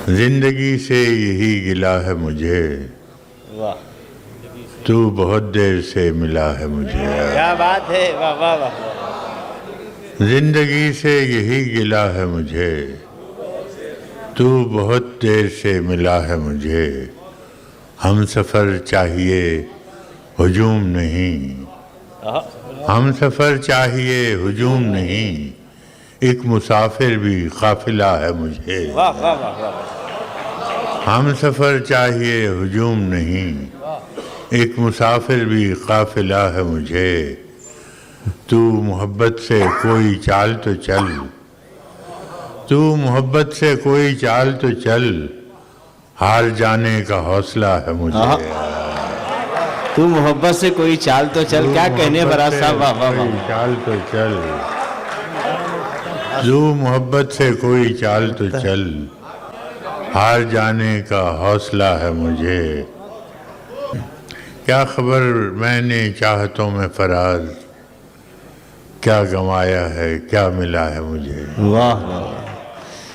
जिंदगी से यही गिला है मुझे, वाह तू बहुत देर से मिला है मुझे। क्या बात है, वाह वाह वाह। जिंदगी से यही गिला है मुझे, तू बहुत देर से मिला है मुझे। हम सफ़र चाहिए हुजूम नहीं, हम सफ़र चाहिए हुजूम नहीं, एक मुसाफिर भी काफिला है मुझे। वाह वाह वाह वाह। हम सफ़र चाहिए हुजूम नहीं, एक मुसाफिर भी काफिला है मुझे। तू मोहब्बत से कोई चाल तो चल, तू मोहब्बत से कोई चाल तो चल, हार जाने का हौसला है मुझे। तू मोहब्बत से कोई चाल तो चल, क्या कहने बरात साहब, वाह वाह वाह। चाल तो चल, तू मोहब्बत से कोई चाल तो चल, हार जाने का हौसला है मुझे। क्या खबर मैंने चाहतों में फराज, क्या गंवाया है क्या मिला है मुझे। वाह वाह।